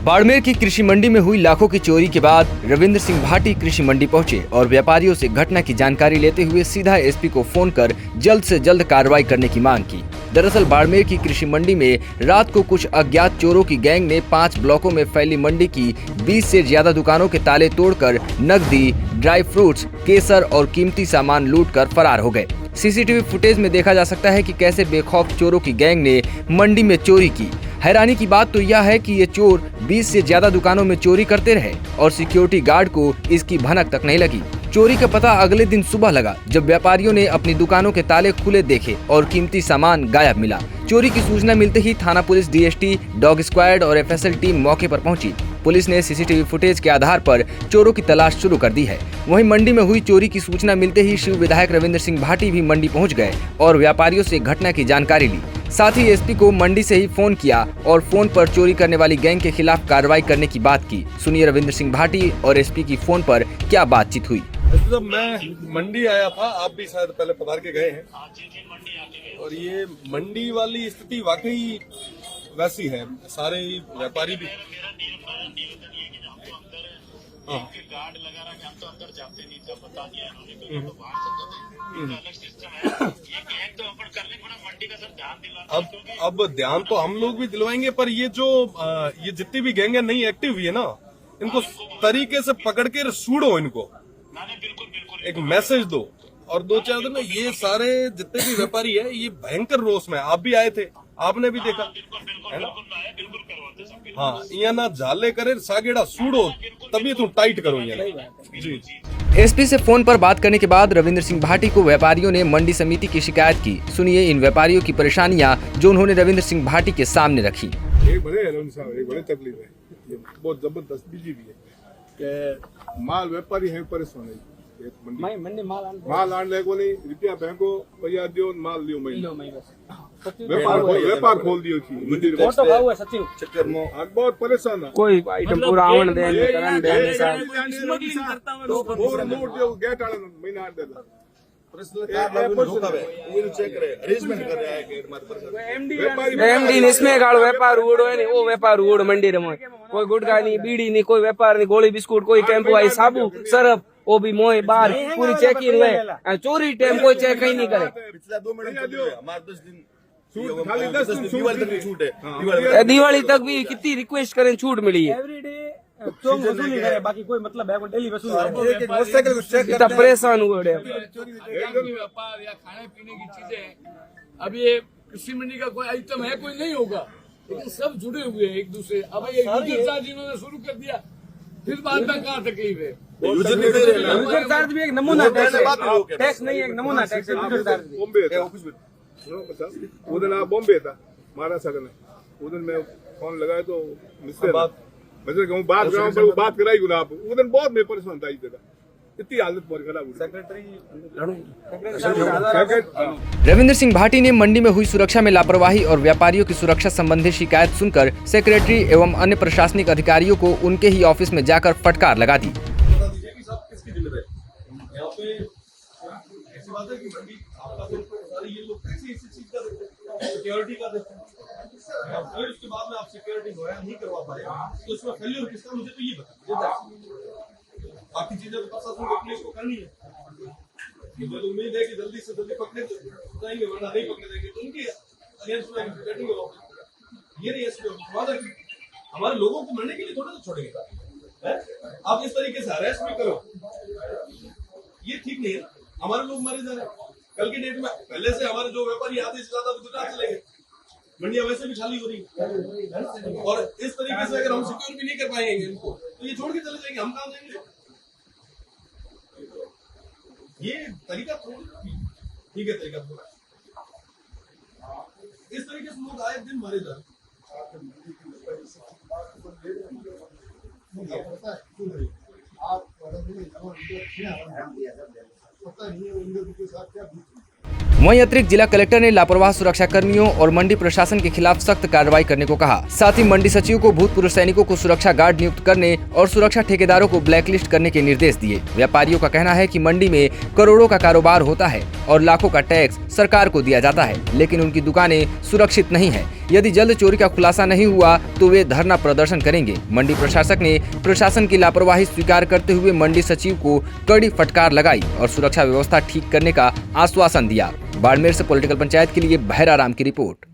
बाड़मेर की कृषि मंडी में हुई लाखों की चोरी के बाद रविंद्र सिंह भाटी कृषि मंडी पहुंचे और व्यापारियों से घटना की जानकारी लेते हुए सीधा एसपी को फोन कर जल्द से जल्द कार्रवाई करने की मांग की। दरअसल बाड़मेर की कृषि मंडी में रात को कुछ अज्ञात चोरों की गैंग ने 5 ब्लॉकों में फैली मंडी की 20 से ज्यादा दुकानों के ताले तोड़कर नकदी, ड्राई फ्रूट्स, केसर और कीमती सामान लूटकर फरार हो गए। सीसीटीवी फुटेज में देखा जा सकता है कि कैसे बेखौफ चोरों की गैंग ने मंडी में चोरी की। हैरानी की बात तो यह है कि ये चोर 20 से ज्यादा दुकानों में चोरी करते रहे और सिक्योरिटी गार्ड को इसकी भनक तक नहीं लगी। चोरी का पता अगले दिन सुबह लगा जब व्यापारियों ने अपनी दुकानों के ताले खुले देखे और कीमती सामान गायब मिला। चोरी की सूचना मिलते ही थाना पुलिस, डीएसटी, डॉग स्क्वाड और एफएसएल टीम मौके पर पहुंची। पुलिस ने सीसीटीवी फुटेज के आधार पर चोरों की तलाश शुरू कर दी है। वहीं मंडी में हुई चोरी की सूचना मिलते ही शिव विधायक रविंद्र सिंह भाटी भी मंडी पहुंच गए और व्यापारियों से घटना की जानकारी ली। साथ ही एसपी को मंडी से ही फोन किया और फोन पर चोरी करने वाली गैंग के खिलाफ कार्रवाई करने की बात की। सुनिए रविंद्र सिंह भाटी और एसपी की फोन पर क्या बातचीत हुई। जब मैं मंडी आया था, आप भी शायद पहले पधार के गए हैं और ये मंडी वाली स्थिति वाकई वैसी है। सारे व्यापारी भी गार्ड लगा रहा है, हम तो अंदर जाते नहीं था, बता दिया इन्होंने तो बाहर से अलग सिस्टम है। ये गैंग तो अपन करने को ना मंडी का सब ध्यान दिलाना। अब ध्यान तो हम लोग भी दिलवाएंगे, पर ये जो ये जितनी भी गैंग नई एक्टिव हुई है ना, इनको तरीके से पकड़ के सूड़ो, इनको एक मैसेज दो। और 2-4 दिन में ये सारे जितने भी व्यापारी है ये भयंकर रोष में, आप भी आए थे, आपने भी देखा है ना। हाँ, यहाँ ना झाले करे सागेड़ा सूड़ो, तभी तुम टाइट करो यहाँ जी। एसपी से फोन पर बात करने के बाद रविंद्र सिंह भाटी को व्यापारियों ने मंडी समिति की शिकायत की। सुनिए इन व्यापारियों की परेशानियां जो उन्होंने रविंद्र सिंह भाटी के सामने रखी। एक बड़े तकलीफ है, ये बहुत जबरदस्त बीजी भी है कि माल व्यापारी है परेशान है। मंडी माल आने को नहीं, रुपया बैंको पैसा दियो, माल लियो मई व्यापार खोल दियो थी चक्कर में बहुत परेशान है। कोई आइटम पूरा आवण दे करन दे स्मगलिंग करता है और नोट जो गेट वाले महीना आठ देता एमडी इसमें गाड़ो व्यापार उड़ो है वो व्यापार उड़ मंडी रे कोई गुटखा नहीं, बीड़ी नहीं, कोई व्यापार नहीं, गोली बिस्कुट, कोई टेम्पो आई साबु सरफ, वो भी मोए बाहर पूरी चेकिंग है। चोरी टाइम कोई चेक ही नहीं करे। पिछला 2 महीने हमारे 10 दिन खाली 10 दिन दिवाली तक छूट है। दिवाली तक भी कितनी रिक्वेस्ट करें छूट मिली है। वसूली करे, बाकी कोई मतलब है डेली वसूली इतना परेशान हुए व्यापार या खाने पीने की चीजें। अब ये कृषि मंडी का कोई आइटम है कोई नहीं होगा, लेकिन सब जुड़े हुए हैं एक दूसरे। अब ये यूजर चार्ज इन्होंने शुरू कर दिया, फिर बाद में कहाँ तकलीफ है। यूजर चार्ज भी एक नमूना टैक्स है, टैक्स नहीं एक नमूना टैक्स है। यूजर चार्ज वो दिन आप बॉम्बे था महाराष्ट्र में, वो दिन मैं फोन लगाया तो मिस्टर बात कराई गुना आप, वो दिन बहुत मैं परेशान था। इतनी हालत बहुत खराब। रविंद्र सिंह भाटी ने मंडी में हुई सुरक्षा में लापरवाही और व्यापारियों की सुरक्षा संबंधी शिकायत सुनकर सेक्रेटरी एवं अन्य प्रशासनिक अधिकारियों को उनके ही ऑफिस में जाकर फटकार लगा दी। फिर उसके बाद में आप सिक्योरिटी नहीं करवा पाए तो उसमें फेल्यूर किसका, मुझे तो ये बता। बाकी चीजें तो प्रशासन को पुलिस को करनी है। मुझे उम्मीद है कि जल्दी से जल्दी पकड़े जाएंगे, वरना नहीं पकड़े जाएंगे तो उनके अगेंस्ट में बैटिंग होगा। ये नहीं है हमारे लोगों को मरने के लिए थोड़ा सा छोड़ेंगे। आप इस तरीके से अरेस्ट भी करो, ये ठीक नहीं है। हमारे लोग मारे जा रहे हैं। कल की डेट में पहले से हमारे जो व्यापारी आधे से ज्यादा गुजरात चले गए, मंडिया वैसे भी खाली हो रही है। और इस तरीके से अगर हम सिक्योर भी नहीं कर पाएंगे इनको, तो ये छोड़ के चले जाएंगे, हम कहाँ जाएंगे। ये तरीका थोड़ा ठीक है, तरीका थोड़ा इस तरीके से लोग आए दिन मारे जा वहीं अतिरिक्त जिला कलेक्टर ने लापरवाह सुरक्षा कर्मियों और मंडी प्रशासन के खिलाफ सख्त कार्रवाई करने को कहा। साथ ही मंडी सचिव को भूतपूर्व सैनिकों को सुरक्षा गार्ड नियुक्त करने और सुरक्षा ठेकेदारों को ब्लैकलिस्ट करने के निर्देश दिए। व्यापारियों का कहना है कि मंडी में करोड़ों का कारोबार होता है और लाखों का टैक्स सरकार को दिया जाता है, लेकिन उनकी दुकानें सुरक्षित नहीं है। यदि जल्द चोरी का खुलासा नहीं हुआ तो वे धरना प्रदर्शन करेंगे। मंडी प्रशासक ने प्रशासन की लापरवाही स्वीकार करते हुए मंडी सचिव को कड़ी फटकार लगाई और सुरक्षा व्यवस्था ठीक करने का आश्वासन दिया। बाड़मेर से पॉलिटिकल पंचायत के लिए भैराराम की रिपोर्ट।